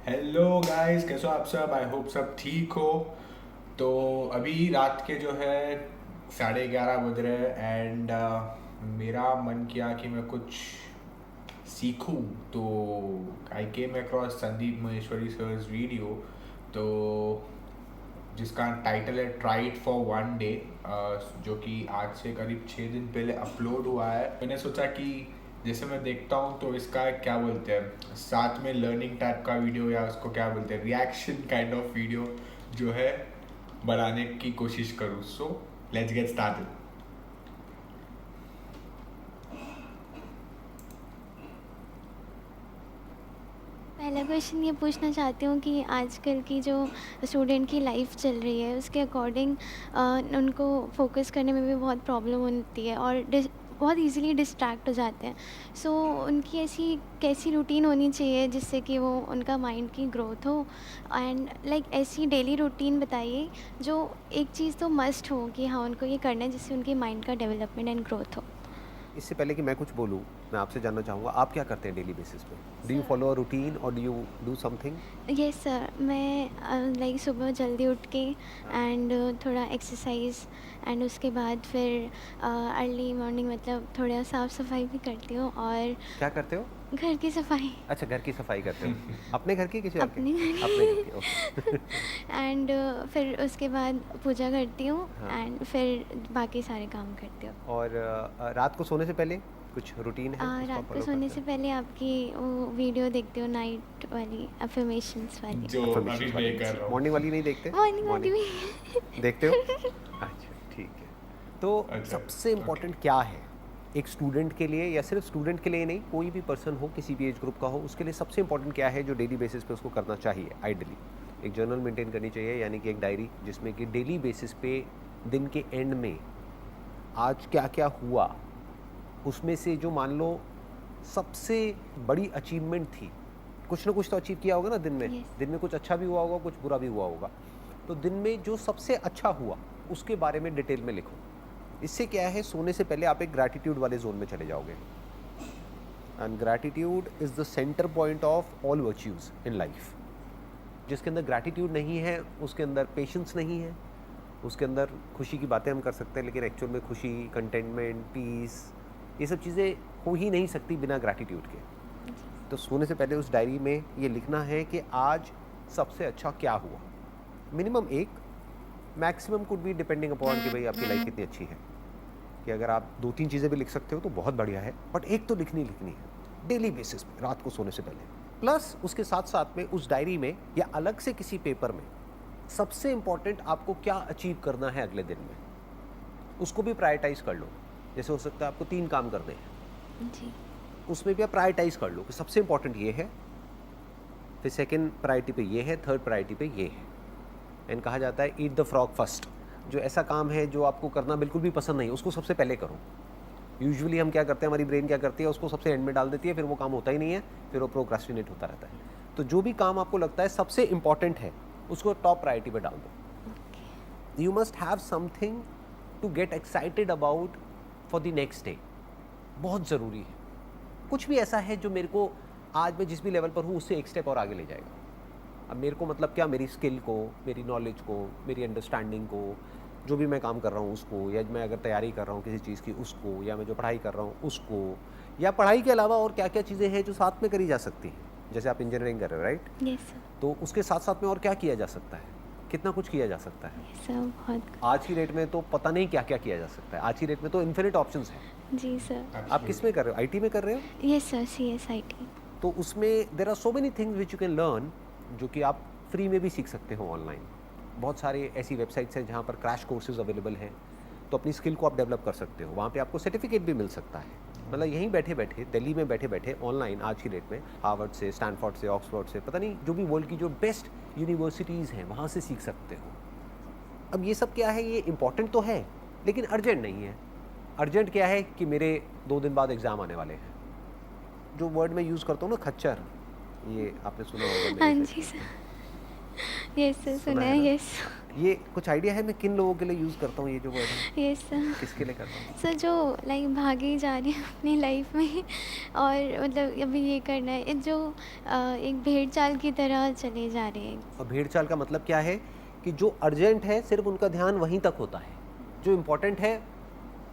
Hello guys, कैसे हो आप सब? आई होप सब ठीक हो। तो अभी रात के जो है 11:30 बज रहे हैं एंड मेरा मन किया कि मैं कुछ सीखूं। तो I came across Sandeep Maheshwari sir's video, तो जिसका टाइटल है try it for one day, जो कि आज से करीब 6 दिन पहले अपलोड हुआ है। मैंने सोचा कि जैसे मैं देखता हूँ तो इसका क्या बोलते हैं, साथ में लर्निंग टाइप का वीडियो या उसको क्या बोलते हैं, रिएक्शन काइंड ऑफ वीडियो जो है बनाने की कोशिश करूँ। So let's get started. पहला क्वेश्चन ये पूछना चाहती हूँ कि आजकल की जो स्टूडेंट की लाइफ चल रही है उसके अकॉर्डिंग उनको फोकस करने में भी बहुत प्रॉब्लम होती है और बहुत इजीली डिस्ट्रैक्ट हो जाते हैं। सो उनकी ऐसी कैसी रूटीन होनी चाहिए जिससे कि वो उनका माइंड की ग्रोथ हो। एंड लाइक ऐसी डेली रूटीन बताइए जो एक चीज़ तो मस्ट हो कि हाँ उनको ये करना है जिससे उनके माइंड का डेवलपमेंट एंड ग्रोथ हो। इससे पहले कि मैं कुछ बोलूँ, मैं आपसे जानना चाहूँगा आप क्या करते हैं डेली बेसिस पे? Do you sir, follow a routine और do you do something? Yes sir, मैं लाइक सुबह जल्दी उठ के हाँ। एंड थोड़ा एक्सरसाइज एंड उसके बाद फिर अर्ली मॉर्निंग मतलब थोड़ा साफ़ सफाई भी करती हूँ और क्या करते हो? घर की सफाई अच्छा, घर की सफाई करते हो। अपने घर की, किसी और के? अपने घर अपने घर की की, ओके। एंड फिर उसके बाद पूजा करती हूँ हाँ। एंड फिर बाकी सारे काम करती हूँ। और रात को सोने से पहले कुछ रूटीन है जिसको आप रात को फॉलो सोने करते से हैं? पहले आपकी वो वीडियो देखती हूँ, नाइट वाली अफर्मेशंस वाली। जो अभी अफर्मेशंस वाली। मैं कर जी, रहा हूँ। मॉर्निंग वाली नहीं देखते? मॉर्निंग वाली मॉर्निंग भी। देखते हो? अच्छा, ठीक है। तो अच्छा, सबसे ओके। इम्पोर्टेंट क्या है एक स्टूडेंट के लिए, या सिर्फ स्टूडेंट के लिए नहीं, कोई भी पर्सन हो, किसी भी एज ग्रुप का हो, उसके लिए सबसे इम्पोर्टेंट क्या है जो डेली बेसिस पे उसको करना चाहिए? आइडली एक जर्नल मेंटेन करनी चाहिए, यानी कि एक डायरी जिसमें कि डेली बेसिस पे दिन के एंड में आज क्या क्या हुआ, उसमें से जो मान लो सबसे बड़ी अचीवमेंट थी, कुछ ना कुछ तो अचीव किया होगा ना दिन में। यस। दिन में कुछ अच्छा भी हुआ होगा, कुछ बुरा भी हुआ होगा। तो दिन में जो सबसे अच्छा हुआ उसके बारे में डिटेल में लिखो। इससे क्या है, सोने से पहले आप एक ग्रैटिट्यूड वाले जोन में चले जाओगे। And gratitude is the centre point of all virtues in life. जिसके अंदर ग्रैटिट्यूड नहीं है उसके अंदर पेशेंस नहीं है, उसके अंदर खुशी की बातें हम कर सकते हैं लेकिन एक्चुअल में खुशी, कंटेनमेंट, पीस, ये सब चीज़ें हो ही नहीं सकती बिना ग्रैटिट्यूड के। तो सोने से पहले उस डायरी में ये लिखना है कि आज सबसे अच्छा क्या हुआ। मिनिमम एक, maximum could be depending upon कि भाई आपकी लाइफ कितनी अच्छी है, कि अगर आप 2-3 चीज़ें भी लिख सकते हो तो बहुत बढ़िया है, बट एक तो लिखनी है डेली बेसिस पे रात को सोने से पहले। प्लस उसके साथ साथ में उस डायरी में या अलग से किसी पेपर में सबसे इंपॉर्टेंट आपको क्या अचीव करना है अगले दिन में, उसको भी प्रायोरिटाइज कर लो। जैसे हो सकता है आपको 3 काम करने हैं, जी। उसमें भी आप प्रायोरिटाइज कर लो कि सबसे इंपॉर्टेंट ये है, फिर सेकंड प्रायोरिटी पे ये है, थर्ड प्रायोरिटी पे ये है। एंड कहा जाता है ईट द फ्रॉग फर्स्ट। जो ऐसा काम है जो आपको करना बिल्कुल भी पसंद नहीं, उसको सबसे पहले करो। यूजुअली हम क्या करते हैं, हमारी ब्रेन क्या करती है, उसको सबसे एंड में डाल देती है, फिर वो काम होता ही नहीं है, फिर वो प्रोक्रास्टिनेट होता रहता है। तो जो भी काम आपको लगता है सबसे इंपॉर्टेंट है उसको टॉप प्रायोरिटी पे डाल दो। You must have something to get excited about for the next day. बहुत ज़रूरी है कुछ भी ऐसा है जो मेरे को आज मैं जिस भी लेवल पर हूँ उससे एक स्टेप और आगे ले जाएगा। अब मेरे को मतलब क्या, मेरी स्किल को, मेरी नॉलेज को, मेरी अंडरस्टैंडिंग को, जो भी मैं काम कर रहा हूँ उसको, या मैं अगर तैयारी कर रहा हूँ किसी चीज़ की उसको, या मैं जो पढ़ाई कर रहा हूँ उसको, या पढ़ाई के अलावा और क्या क्या चीज़ें हैं जो साथ में करी जा सकती हैं। जैसे आप इंजीनियरिंग कर रहे हो, राइट? Yes sir. तो उसके साथ साथ में और क्या किया जा सकता है, कितना कुछ किया जा सकता है। यस सर, बहुत। आज की डेट में तो पता नहीं क्या क्या किया जा सकता है, आज की डेट में तो इन्फिनिट ऑप्शंस हैं। जी सर। आप किस में कर रहे हो, आईटी में कर रहे हो? Yes sir, CSIT। तो उसमें there are so many things which you can learn, जो कि आप फ्री में भी सीख सकते हो ऑनलाइन। बहुत सारे ऐसी वेबसाइट्स हैं जहाँ पर क्रैश कोर्सेज अवेलेबल हैं, तो अपनी स्किल को आप डेवलप कर सकते हो। वहाँ पे आपको सर्टिफिकेट भी मिल सकता है। मतलब यहीं बैठे बैठे, दिल्ली में बैठे बैठे ऑनलाइन आज की डेट में हार्वर्ड से, स्टैनफोर्ड से, ऑक्सफोर्ड से, पता नहीं जो भी वर्ल्ड की जो बेस्ट यूनिवर्सिटीज़ हैं वहाँ से सीख सकते हो। अब ये सब क्या है, ये इंपॉर्टेंट तो है लेकिन अर्जेंट नहीं है। अर्जेंट क्या है कि मेरे 2 दिन बाद एग्ज़ाम आने वाले हैं। जो वर्ड मैं यूज़ करता हूँ ना, खच्चर, ये आपने सुना होगा हाँ मेरे जी से। सर। यस सर, सुना सुना है है, ना? यस। ये कुछ आइडिया है मैं किन लोगों के लिए यूज़ करता हूँ ये जो वर्ड है? Yes sir. किसके लिए करता हूँ? सर जो लाइक भागे जा रहे हैं अपनी लाइफ में और मतलब अभी ये करना है जो एक भेड़ चाल की तरह चले जा रहे हैं। और भेड़ चाल का मतलब क्या है कि जो अर्जेंट है सिर्फ उनका ध्यान वहीं तक होता है, जो इम्पोर्टेंट है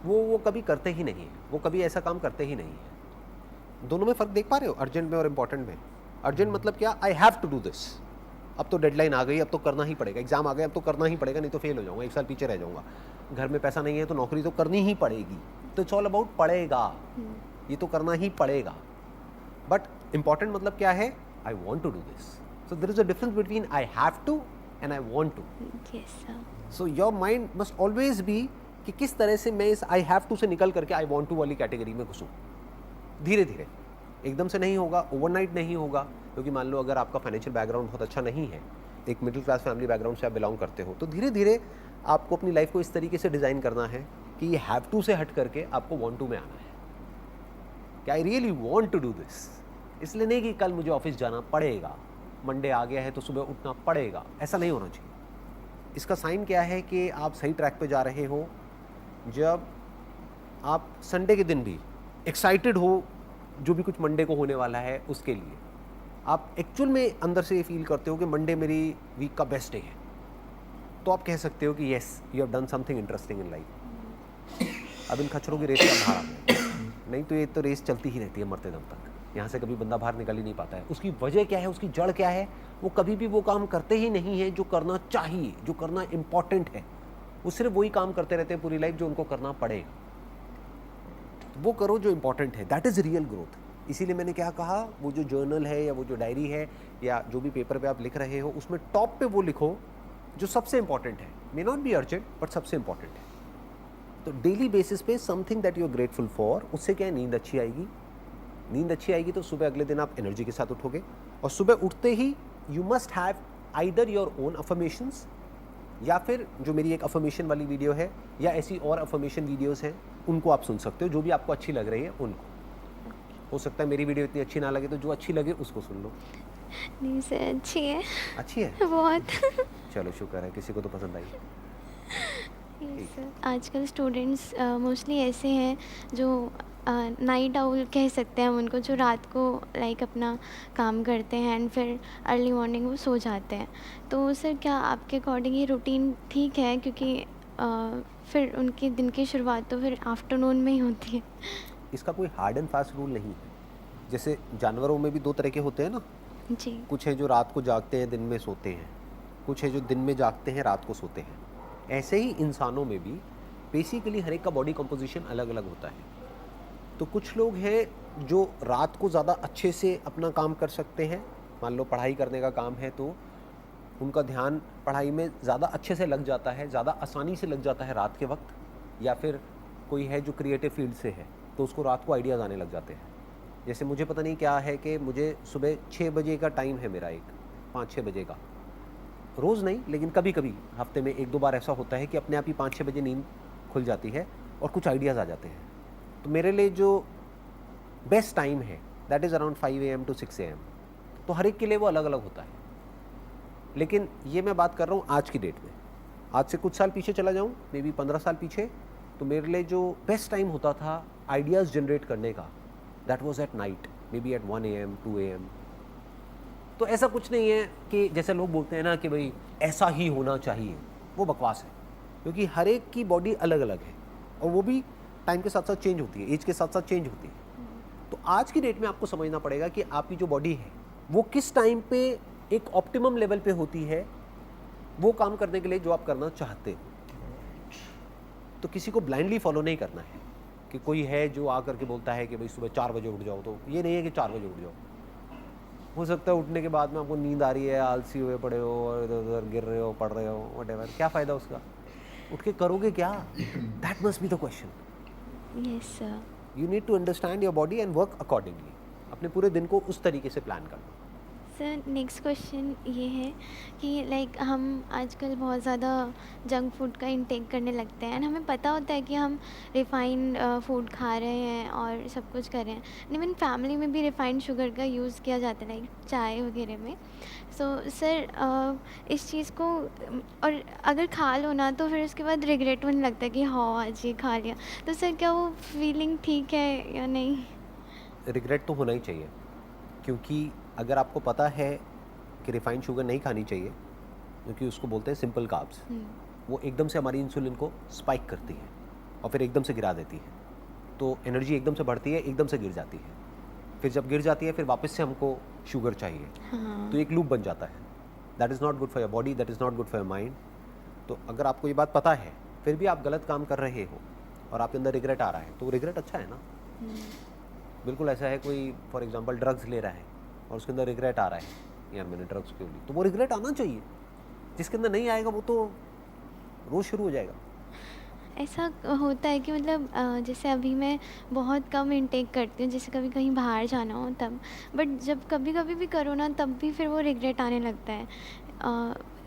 वो कभी करते ही नहीं है, वो कभी ऐसा काम करते ही नहीं है। दोनों में फ़र्क देख पा रहे हो, अर्जेंट में और इम्पोर्टेंट में? अर्जेंट मतलब क्या, I have to do this, अब तो डेडलाइन आ गई, अब तो करना ही पड़ेगा, एग्जाम आ गया, अब तो करना ही पड़ेगा, नहीं तो फेल हो जाऊंगा, 1 साल पीछे रह जाऊंगा, घर में पैसा नहीं है तो नौकरी तो करनी ही पड़ेगी, तो इट्स ऑल अबाउट पड़ेगा, ये तो करना ही पड़ेगा। बट इंपॉर्टेंट मतलब क्या है, I want to do this. So there is a difference between I have to and I want to. Yes sir. So your mind must always be कि किस तरह से मैं इस आई हैव टू से निकल करके आई वॉन्ट टू वाली कैटेगरी में घुसूँ। धीरे धीरे, एकदम से नहीं होगा, ओवरनाइट नहीं होगा, क्योंकि मान लो अगर आपका फाइनेंशियल बैकग्राउंड बहुत अच्छा नहीं है, एक मिडिल क्लास फैमिली बैकग्राउंड से आप बिलोंग करते हो, तो धीरे धीरे आपको अपनी लाइफ को इस तरीके से डिज़ाइन करना है कि ये हैव टू से हट करके आपको वॉन्ट टू में आना है कि I really want to do this. इसलिए नहीं कि कल मुझे ऑफिस जाना पड़ेगा, मंडे आ गया है तो सुबह उठना पड़ेगा, ऐसा नहीं होना चाहिए। इसका साइन क्या है कि आप सही ट्रैक पे जा रहे हो जब आप संडे के दिन भी एक्साइटेड हो जो भी कुछ मंडे को होने वाला है उसके लिए, आप एक्चुअल में अंदर से ये फील करते हो कि मंडे मेरी वीक का बेस्ट डे है, तो आप कह सकते हो कि yes you have done something interesting in life. अब इन खच्चरों की रेस का बाहर आ गया, नहीं तो ये तो रेस चलती ही रहती है मरते दम तक, यहाँ से कभी बंदा बाहर निकल ही नहीं पाता है। उसकी वजह क्या है, उसकी जड़ क्या है, वो कभी भी वो काम करते ही नहीं है जो करना चाहिए, जो करना इम्पॉर्टेंट है। वो सिर्फ वही काम करते रहते हैं पूरी लाइफ जो उनको करना पड़ेगा। वो करो जो इम्पोर्टेंट है, दैट इज़ रियल ग्रोथ। इसीलिए मैंने क्या कहा, वो जो जर्नल है या वो जो डायरी है या जो भी पेपर पे आप लिख रहे हो, उसमें टॉप पे वो लिखो जो सबसे इंपॉर्टेंट है, may not be urgent but सबसे इंपॉर्टेंट है। तो डेली बेसिस पे something that you are grateful for, उससे क्या है, नींद अच्छी आएगी। नींद अच्छी आएगी तो सुबह अगले दिन आप एनर्जी के साथ उठोगे, और सुबह उठते ही you must have either your own affirmations, या फिर जो मेरी एक अफर्मेशन वाली वीडियो है या ऐसी और अफर्मेशन वीडियोस हैं उनको आप सुन सकते हो, जो भी आपको अच्छी लग रही है उनको। हो सकता है मेरी वीडियो इतनी अच्छी ना लगे तो जो अच्छी लगे उसको सुन लो। नहीं सर, अच्छी है, अच्छी है, बहुत। चलो शुक्र है, किसी को तो पसंद आई। Yes sir. आजकल स्टूडेंट्स मोस्टली ऐसे हैं जो नाइट आउल कह सकते हैं हम उनको, जो रात को लाइक अपना काम करते हैं एंड फिर अर्ली मॉर्निंग वो सो जाते हैं। तो सर क्या आपके अकॉर्डिंग ये रूटीन ठीक है, क्योंकि फिर उनके दिन की शुरुआत तो फिर आफ्टरनून में ही होती है। इसका कोई हार्ड एंड फास्ट रूल नहीं है। जैसे जानवरों में भी 2 तरह के होते हैं ना, जी। कुछ हैं जो रात को जागते हैं दिन में सोते हैं, कुछ है जो दिन में जागते हैं रात को सोते हैं। ऐसे ही इंसानों में भी बेसिकली हर एक का बॉडी कंपोजिशन अलग अलग होता है। तो कुछ लोग हैं जो रात को ज़्यादा अच्छे से अपना काम कर सकते हैं, मान लो पढ़ाई करने का काम है तो उनका ध्यान पढ़ाई में ज़्यादा अच्छे से लग जाता है, ज़्यादा आसानी से लग जाता है रात के वक्त। या फिर कोई है जो क्रिएटिव फील्ड से है तो उसको रात को आइडियाज़ आने लग जाते हैं। जैसे मुझे पता नहीं क्या है कि मुझे सुबह 6 बजे का टाइम है मेरा, एक 5-6 बजे का, रोज़ नहीं लेकिन कभी कभी हफ्ते में 1-2 बार ऐसा होता है कि अपने आप ही 5-6 बजे नींद खुल जाती है और कुछ आइडियाज़ आ जाते हैं। तो मेरे लिए जो बेस्ट टाइम है that is around 5 AM to 6 AM। तो हर एक के लिए वो अलग अलग होता है। लेकिन ये मैं बात कर रहा हूँ आज की डेट में। आज से कुछ साल पीछे चला जाऊँ, मे बी 15 साल पीछे, तो मेरे लिए जो बेस्ट टाइम होता था आइडियाज़ जनरेट करने का, that was at night, maybe at 1 AM 2 AM। तो ऐसा कुछ नहीं है कि जैसे लोग बोलते हैं ना कि भाई ऐसा ही होना चाहिए, वो बकवास है। क्योंकि हर एक की बॉडी अलग अलग है और वो भी टाइम के साथ साथ चेंज होती है, एज के साथ साथ चेंज होती है। तो आज की डेट में आपको समझना पड़ेगा कि आपकी जो बॉडी है वो किस टाइम पे एक ऑप्टिमम लेवल पे होती है वो काम करने के लिए जो आप करना चाहते हो। तो किसी को ब्लाइंडली फॉलो नहीं करना है कि कोई है जो आकर के बोलता है कि भाई सुबह 4 बजे उठ जाओ, तो ये नहीं है कि 4 बजे उठ जाओ। हो सकता है उठने के बाद में आपको नींद आ रही है, आलसी हुए पड़े हो और इधर उधर गिर रहे हो, पढ़ रहे हो, व्हाटएवर, क्या फ़ायदा उसका? उठ के करोगे क्या? That must be the question. Yes sir. You need to understand your body and work accordingly. अपने पूरे दिन को उस तरीके से प्लान करना। सर नेक्स्ट क्वेश्चन ये है कि लाइक हम आजकल बहुत ज़्यादा जंक फूड का इंटेक करने लगते हैं एंड हमें पता होता है कि हम रिफ़ाइंड फूड खा रहे हैं और सब कुछ कर रहे हैं। इवन फैमिली में भी रिफ़ाइंड शुगर का यूज़ किया जाता है लाइक चाय वगैरह में। सो सर इस चीज़ को और अगर खा लो ना तो फिर उसके बाद रिग्रेट होने लगता है कि हाँ आज ये खा लिया। तो सर क्या वो फीलिंग ठीक है या नहीं? रिग्रेट तो होना ही चाहिए, क्योंकि अगर आपको पता है कि रिफाइंड शुगर नहीं खानी चाहिए, क्योंकि उसको बोलते हैं सिंपल कार्ब्स, वो एकदम से हमारी इंसुलिन को स्पाइक करती है और फिर एकदम से गिरा देती है। तो एनर्जी एकदम से बढ़ती है, एकदम से गिर जाती है, फिर जब गिर जाती है फिर वापस से हमको शुगर चाहिए। तो एक लूप बन जाता है। That is not good for your body, that is not good for your mind. तो अगर आपको ये बात पता है फिर भी आप गलत काम कर रहे हो और आपके अंदर रिग्रेट आ रहा है, तो रिग्रेट अच्छा है ना। बिल्कुल ऐसा है, कोई फॉर एग्जांपल ड्रग्स ले रहा है और उसके अंदर रिग्रेट आ रहा है यार मैंने ड्रग्स क्यों ली, तो वो रिग्रेट आना चाहिए। जिसके अंदर नहीं आएगा वो तो रोज़ शुरू हो जाएगा। ऐसा होता है कि मतलब जैसे अभी मैं बहुत कम इंटेक करती हूँ, जैसे कभी कहीं बाहर जाना हो तब, बट जब कभी कभी भी करो ना तब भी फिर वो रिग्रेट आने लगता है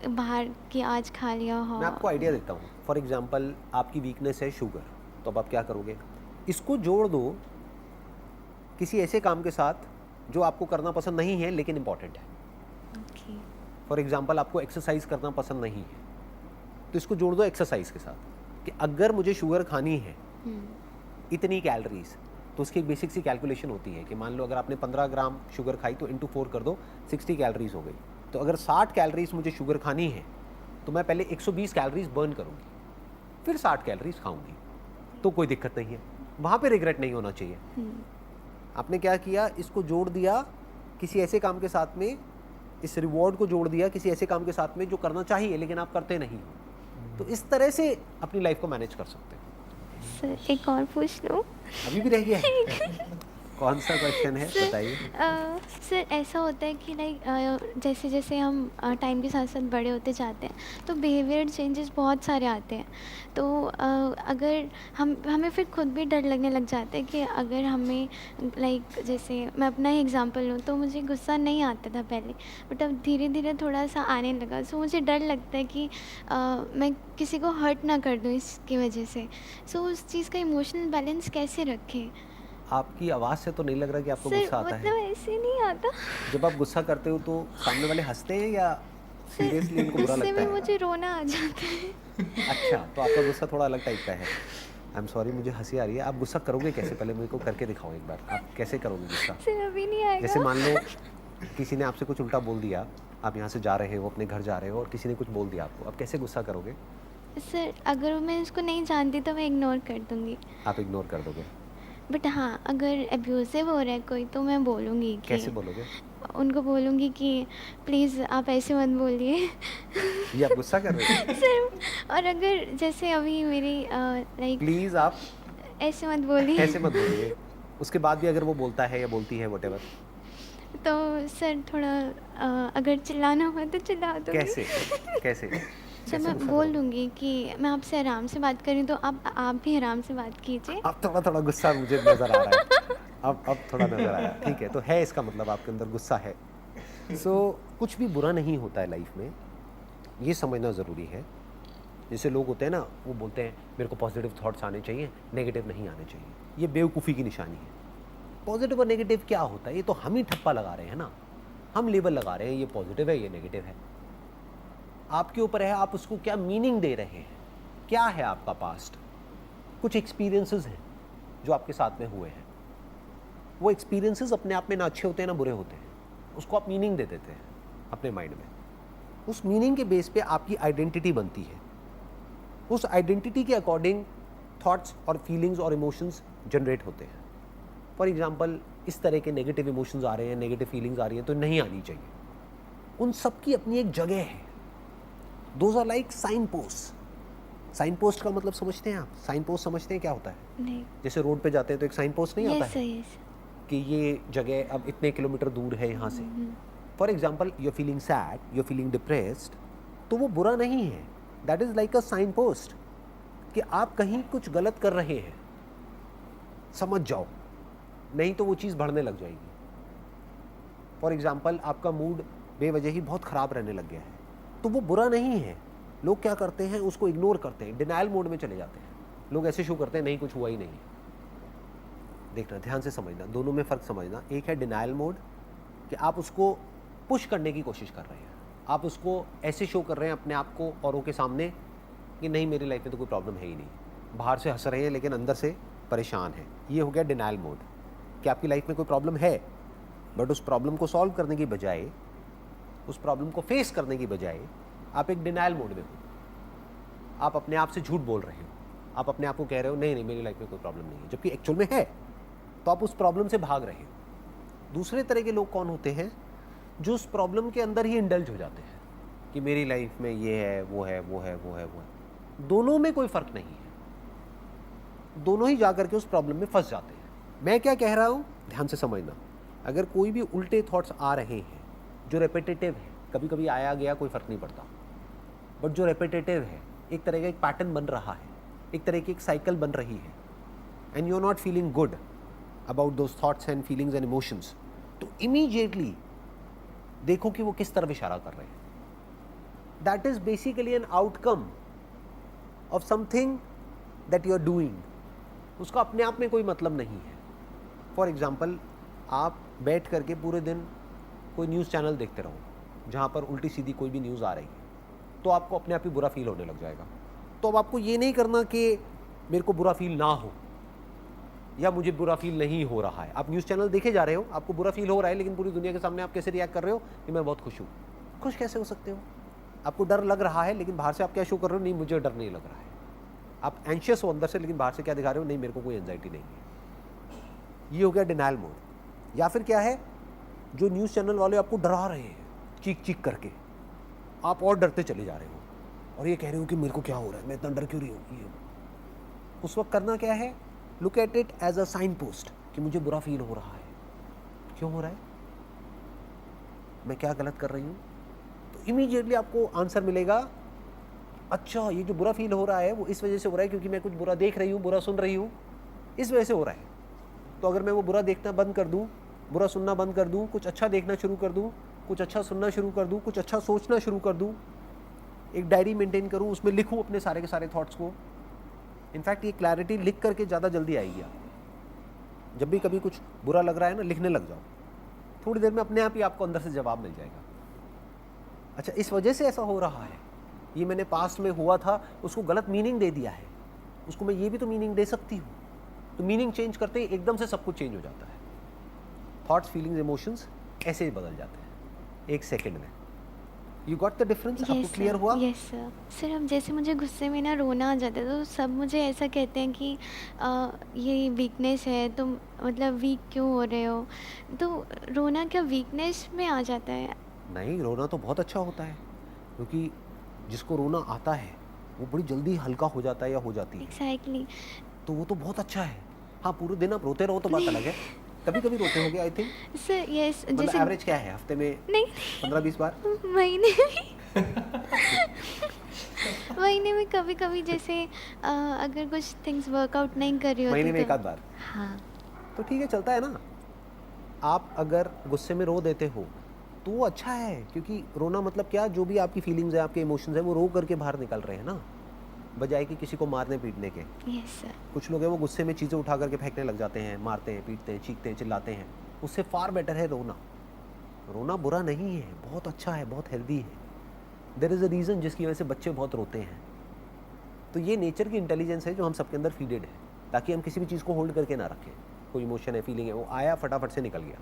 बाहर कि आज खा लिया हो। मैं आपको आइडिया देता हूँ। फॉर एग्जांपल आपकी वीकनेस है शुगर, तो अब आप क्या करोगे, इसको जोड़ दो किसी ऐसे काम के साथ जो आपको करना पसंद नहीं है लेकिन इम्पॉर्टेंट है। Okay. फॉर एग्जांपल आपको एक्सरसाइज करना पसंद नहीं है, तो इसको जोड़ दो एक्सरसाइज के साथ कि अगर मुझे शुगर खानी है इतनी कैलोरीज, तो उसकी एक बेसिक सी कैलकुलेशन होती है कि मान लो अगर आपने 15 ग्राम शुगर खाई तो इंटू 4 कर दो, 60 कैलोरीज हो गई। तो अगर 60 कैलोरीज मुझे शुगर खानी है तो मैं पहले 120 कैलोरीज बर्न करूँगी, फिर 60 कैलोरीज खाऊंगी, तो कोई दिक्कत नहीं है। वहाँ पे रिग्रेट नहीं होना चाहिए। आपने क्या किया, इसको जोड़ दिया किसी ऐसे काम के साथ में, इस रिवॉर्ड को जोड़ दिया किसी ऐसे काम के साथ में जो करना चाहिए लेकिन आप करते नहीं हो। तो इस तरह से अपनी लाइफ को मैनेज कर सकते हैं। सर एक और पूछ लूँ? अभी भी रह गया है? कौन सा क्वेश्चन है बताइए। सर ऐसा होता है कि लाइक जैसे जैसे हम टाइम के साथ साथ बड़े होते जाते हैं तो बिहेवियर चेंजेस बहुत सारे आते हैं। तो अगर हमें फिर खुद भी डर लगने लग जाता है कि अगर हमें लाइक जैसे मैं अपना ही एग्जांपल लूँ तो मुझे गुस्सा नहीं आता था पहले, बट अब धीरे धीरे थोड़ा सा आने लगा। सो मुझे डर लगता है कि मैं किसी को हर्ट ना कर दूँ इसकी वजह से। सो उस चीज़ का इमोशनल बैलेंस कैसे रखें? आपकी आवाज़ से तो नहीं लग रहा कि आपको सर गुस्सा आता मतलब है। ऐसे नहीं आता। जब आप गुस्सा करते हो तो सामने वाले हंसते हैं या सीरियसली उनको बुरा गुस्से लगता में है? मुझे रोना आ जाता है। अच्छा, तो आपका गुस्सा थोड़ा अलग टाइप का है। आई एम सॉरी, मुझे हंसी आ रही है। आप गुस्सा करोगे कैसे, पहले मेरे को करके दिखाओ एक बार। आप कैसे करोगे गुस्सा? सर अभी नहीं आएगा। जैसे मान लो किसी ने आपसे कुछ उल्टा बोल दिया, आप यहाँ से जा रहे हो, अपने घर जा रहे हो और किसी ने कुछ बोल दिया आपको, आप कैसे गुस्सा करोगे? सर अगर मैं उसको नहीं जानती तो मैं इग्नोर कर दूंगी। आप इग्नोर कर दोगे? बट हाँ अगर अब्यूसिव हो रहा है कोई तो मैं बोलूँगी कि कैसे बोलोगे? उनको बोलूँगी कि प्लीज़ आप ऐसे मत बोलिए। ये आप गुस्सा कर रहे हो? सर और अगर जैसे अभी मेरी लाइक प्लीज़ आप ऐसे मत बोलिए ऐसे मत बोलिए। उसके बाद भी अगर वो बोलता है या बोलती है व्हाटएवर, तो सर थोड़ा अगर चिल्लाना हुआ तो चिल्ला दूँगी। कैसे कैसे सर मैं गुस्सा बोल करोगे? दूँगी कि मैं आपसे आराम से बात कर रही हूँ तो आप भी आराम से बात कीजिए। अब थोड़ा थोड़ा गुस्सा मुझे नज़र आ रहा है। अब थोड़ा नज़र आया, ठीक है। तो है, इसका मतलब आपके अंदर गुस्सा है। कुछ भी बुरा नहीं होता है लाइफ में, ये समझना ज़रूरी है। जैसे लोग होते हैं ना, वो बोलते हैं मेरे को पॉजिटिव थॉट्स आने चाहिए, नेगेटिव नहीं आने चाहिए। ये बेवकूफ़ी की निशानी है। पॉजिटिव और नेगेटिव क्या होता है, ये तो हम ही ठप्पा लगा रहे हैं ना। हम लेबल लगा रहे हैं, ये पॉजिटिव है, ये नेगेटिव है। आपके ऊपर है आप उसको क्या मीनिंग दे रहे हैं। क्या है आपका पास्ट? कुछ एक्सपीरियंसेस हैं जो आपके साथ में हुए हैं। वो एक्सपीरियंसेस अपने आप में ना अच्छे होते हैं ना बुरे होते हैं, उसको आप मीनिंग दे देते हैं अपने माइंड में। उस मीनिंग के बेस पे आपकी आइडेंटिटी बनती है। उस आइडेंटिटी के अकॉर्डिंग थॉट्स और फीलिंग्स और इमोशंस जनरेट होते हैं। फॉर एग्जांपल इस तरह के नेगेटिव इमोशंस आ रहे हैं, नेगेटिव फीलिंग्स आ रही हैं, तो नहीं आनी चाहिए। उन सब की अपनी एक जगह है। Those are like signpost. Signpost का मतलब समझते हैं आप? साइन पोस्ट समझते हैं क्या होता है? नहीं। जैसे रोड पे जाते हैं तो एक साइन पोस्ट नहीं आता यस है यस। कि ये जगह अब इतने किलोमीटर दूर है यहाँ से। For example you are feeling sad, you are feeling depressed, तो वो बुरा नहीं है। That is like a signpost कि आप कहीं कुछ गलत कर रहे हैं, समझ जाओ, नहीं तो वो चीज़ बढ़ने लग जाएगी। फॉर एग्जाम्पल आपका मूड बेवजह ही बहुत ख़राब रहने लग गया है, तो वो बुरा नहीं है। लोग क्या करते हैं, उसको इग्नोर करते हैं, डिनायल मोड में चले जाते हैं। लोग ऐसे शो करते हैं नहीं कुछ हुआ ही नहीं है। देखना, ध्यान से समझना, दोनों में फ़र्क समझना। एक है डिनायल मोड कि आप उसको पुश करने की कोशिश कर रहे हैं, आप उसको ऐसे शो कर रहे हैं अपने आप को औरों के सामने कि नहीं मेरी लाइफ में तो कोई प्रॉब्लम है ही नहीं, बाहर से हंस रहे हैं लेकिन अंदर से परेशान है। ये हो गया डिनायल मोड कि आपकी लाइफ में कोई प्रॉब्लम है, बट उस प्रॉब्लम को सॉल्व करने की बजाय, उस प्रॉब्लम को फेस करने की बजाय आप एक डिनायल मोड में हो। आप अपने आप से झूठ बोल रहे हो, आप अपने आप को कह रहे हो नहीं नहीं मेरी लाइफ में कोई प्रॉब्लम नहीं है, जबकि एक्चुअल में है। तो आप उस प्रॉब्लम से भाग रहे हो। दूसरे तरह के लोग कौन होते हैं, जो उस प्रॉब्लम के अंदर ही इंडल्ज हो जाते हैं कि मेरी लाइफ में ये है वो है वो है वो है वो है। दोनों में कोई फ़र्क नहीं है, दोनों ही जाकर के उस प्रॉब्लम में फंस जाते हैं। मैं क्या कह रहा हूँ, ध्यान से समझना। अगर कोई भी उल्टे थॉट्स आ रहे हैं जो रेपिटेटिव है, कभी कभी आया गया कोई फ़र्क नहीं पड़ता, बट जो रेपिटेटिव है, एक तरह का एक पैटर्न बन रहा है, एक तरह की एक साइकिल बन रही है, and you are not feeling good about those thoughts and feelings and emotions, तो इमीडिएटली देखो कि वो किस तरफ इशारा कर रहे हैं। That is basically an outcome of something that you are doing. उसका अपने आप में कोई मतलब नहीं है। फॉर एग्जाम्पल, आप बैठ करके पूरे दिन कोई न्यूज़ चैनल देखते रहो जहाँ पर उल्टी सीधी कोई भी न्यूज़ आ रही है, तो आपको अपने आप ही बुरा फील होने लग जाएगा। तो अब आपको ये नहीं करना कि मेरे को बुरा फील ना हो या मुझे बुरा फील नहीं हो रहा है। आप न्यूज़ चैनल देखे जा रहे हो, आपको बुरा फील हो रहा है, लेकिन पूरी दुनिया के सामने आप कैसे रिएक्ट कर रहे हो कि मैं बहुत खुश हूँ। खुश कैसे हो सकते हो? आपको डर लग रहा है, लेकिन बाहर से आप क्या शो कर रहे हो, नहीं मुझे डर नहीं लग रहा है। आप एंशियस हो अंदर से, लेकिन बाहर से क्या दिखा रहे हो, नहीं मेरे को कोई एंजाइटी नहीं है। ये हो गया डिनायल मोड। या फिर क्या है, जो न्यूज़ चैनल वाले आपको डरा रहे हैं चीख चीख करके, आप और डरते चले जा रहे हो और ये कह रहे हो कि मेरे को क्या हो रहा है, मैं इतना डर क्यों रही हूँ। उस वक्त करना क्या है, look at it as a signpost कि मुझे बुरा फील हो रहा है। क्यों हो रहा है, मैं क्या गलत कर रही हूँ? तो इमीडिएटली आपको आंसर मिलेगा, अच्छा ये जो बुरा फील हो रहा है वो इस वजह से हो रहा है क्योंकि मैं कुछ बुरा देख रही हूँ, बुरा सुन रही हूँ, इस वजह से हो रहा है। तो अगर मैं वो बुरा देखना बंद कर दूँ, बुरा सुनना बंद कर दूँ, कुछ अच्छा देखना शुरू कर दूँ, कुछ अच्छा सुनना शुरू कर दूँ, कुछ अच्छा सोचना शुरू कर दूँ, एक डायरी मेंटेन करूँ, उसमें लिखूँ अपने सारे के सारे थॉट्स को। इनफैक्ट ये क्लैरिटी लिख करके ज़्यादा जल्दी आएगी आपको। जब भी कभी कुछ बुरा लग रहा है ना, लिखने लग जाओ, थोड़ी देर में अपने आप ही आपको अंदर से जवाब मिल जाएगा। अच्छा इस वजह से ऐसा हो रहा है, ये मैंने पास्ट में हुआ था, उसको गलत मीनिंग दे दिया है, उसको मैं ये भी तो मीनिंग दे सकती हूँ। तो मीनिंग चेंज करते ही एकदम से सब कुछ चेंज हो जाता है। थॉट्स, फीलिंग्स, इमोशंस ऐसे ही बदल जाते हैं एक सेकेंड में। You got the difference? आपको क्लियर हुआ? Yes sir. सर अब जैसे मुझे गुस्से में ना रोना आ जाता है, तो सब मुझे ऐसा कहते हैं कि ये वीकनेस है, तुम मतलब वीक क्यों हो रहे हो। तो रोना क्या वीकनेस में आ जाता है? नहीं, रोना तो बहुत अच्छा होता है, क्योंकि जिसको रोना आता है वो बड़ी जल्दी हल्का हो जाता है या हो जाती है। एग्जैक्टली। तो वो तो बहुत अच्छा है। हाँ, पूरे दिन आप रोते रहो तो बात अलग है, कभी कभी रोते होगे आई थिंक। सर यस, मतलब जैसे एवरेज क्या है, हफ्ते में नहीं 15-20 बार? महीने में महीने में कभी कभी, जैसे अगर कुछ थिंग्स वर्कआउट नहीं कर रही हो महीने में तो एक आध बार? हाँ। तो ठीक है, चलता है ना। आप अगर गुस्से में रो देते हो तो वो अच्छा है, क्योंकि रोना मतलब क्या, जो भी आपकी फीलिंग्स है, आपके इमोशंस है, वो रो करके बाहर निकल रहे हैं ना, बजाय कि किसी को मारने पीटने के। Yes sir. कुछ लोग हैं वो गुस्से में चीज़ें उठा करके फेंकने लग जाते हैं, मारते हैं, पीटते हैं, चीखते हैं, चिल्लाते हैं। उससे फार बेटर है रोना। रोना बुरा नहीं है, बहुत अच्छा है, बहुत हेल्दी है। देयर इज़ अ रीज़न जिसकी वजह से बच्चे बहुत रोते हैं। तो ये नेचर की इंटेलिजेंस है जो हम सबके अंदर फीडेड है, ताकि हम किसी भी चीज़ को होल्ड करके ना रखें। कोई इमोशन है, फीलिंग है, वो आया फटाफट से निकल गया।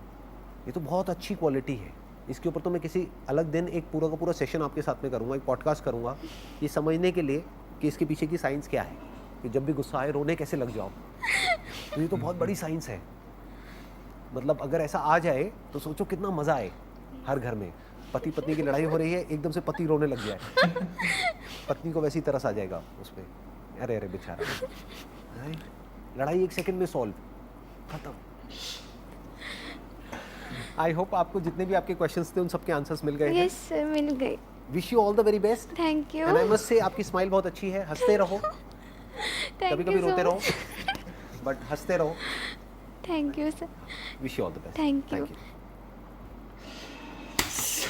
ये तो बहुत अच्छी क्वालिटी है। इसके ऊपर तो मैं किसी अलग दिन एक पूरा का पूरा सेशन आपके साथ में करूँगा, एक पॉडकास्ट करूँगा, ये समझने के लिए कि इसके पीछे की साइंस क्या है, कि जब भी गुस्सा आए रोने कैसे लग जाओ। तो ये तो बहुत बड़ी साइंस है। मतलब अगर ऐसा आ जाए तो सोचो कितना मज़ा आए। हर घर में पति पत्नी की लड़ाई हो रही है, एकदम से पति रोने लग जाए, पत्नी को वैसी तरस आ जाएगा उसमें, अरे अरे बेचारा, लड़ाई 1 सेकंड में सॉल्व, खत्म। आई होप आपको जितने भी आपके क्वेश्चंस थे उन सबके आंसर्स मिल गए हैं। यस सर, मिल गए। Wish you all the very best. Thank you. And I must say आपकी स्माइल बहुत अच्छी है। हंसते रहो, कभी कभी रोते रहो, बट हंसते रहो। Thank you sir. Wish you all the best. Thank you.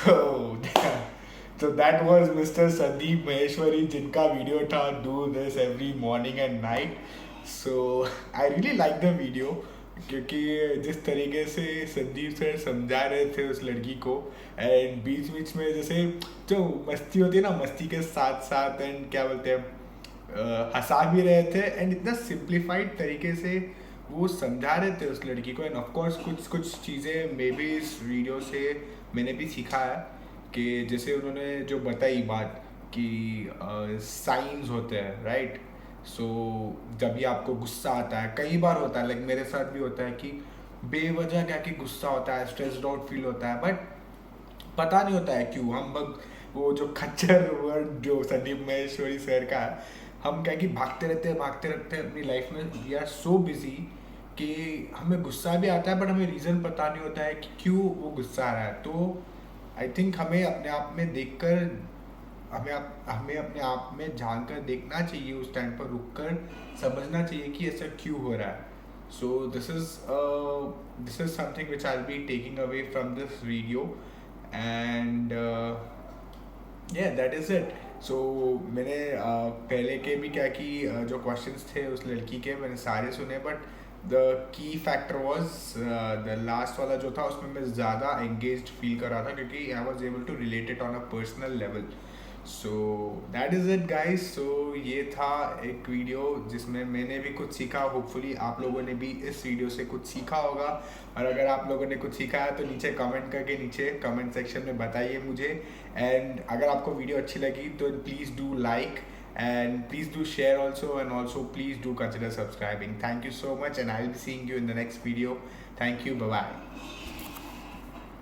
So, so that was Mr. Sandeep Maheshwari, जिनका वीडियो था do this every morning and night. So I really like the video क्योंकि जिस तरीके से Sandeep sir समझा रहे थे उस लड़की को एंड बीच बीच में जैसे जो मस्ती होती है ना, मस्ती के साथ साथ एंड क्या बोलते हैं हंसा भी रहे थे एंड इतना सिंप्लीफाइड तरीके से वो समझा रहे थे उस लड़की को. एंड ऑफ कोर्स कुछ कुछ चीज़ें मे बी इस वीडियो से मैंने भी सीखा है कि जैसे उन्होंने जो बताई बात कि साइंस होते हैं राइट. सो जब भी आपको गुस्सा आता है, कई बार होता है, लाइक मेरे साथ भी होता है कि बेवजह क्या कि गुस्सा होता है, स्ट्रेस्ड आउट फील होता है, बट पता नहीं होता है क्यों. हम वो जो खच्चर वर्ड जो संदीप महेश्वरी सर का है, हम क्या कि भागते रहते हैं अपनी लाइफ में. वी आर सो बिजी कि हमें गुस्सा भी आता है बट हमें रीज़न पता नहीं होता है कि क्यों वो गुस्सा आ रहा है. तो आई थिंक हमें अपने आप में देखकर हमें अपने आप में जानकर देखना चाहिए, उस टाइम पर रुककर समझना चाहिए कि ऐसा क्यों हो रहा है. So this is something which I will be taking away from this video and that is it. So मैंने पहले के भी क्या कि जो क्वेश्चंस थे उस लड़की के मैंने सारे सुने, but the key factor was the last वाला जो था उसमें मैं ज़्यादा एंगेज्ड फील कर रहा था क्योंकि I was able to relate it on a personal level. So that is it guys. सो ये था एक वीडियो जिसमें मैंने भी कुछ सीखा. होपफुली आप लोगों ने भी इस वीडियो से कुछ सीखा होगा, और अगर आप लोगों ने कुछ सीखा है तो नीचे कमेंट करके नीचे कमेंट सेक्शन में बताइए मुझे. एंड अगर आपको वीडियो अच्छी लगी तो please do like and please do share also, and also please do consider subscribing. Thank you so much and I'll be seeing you in the next video. Thank you. Bye bye.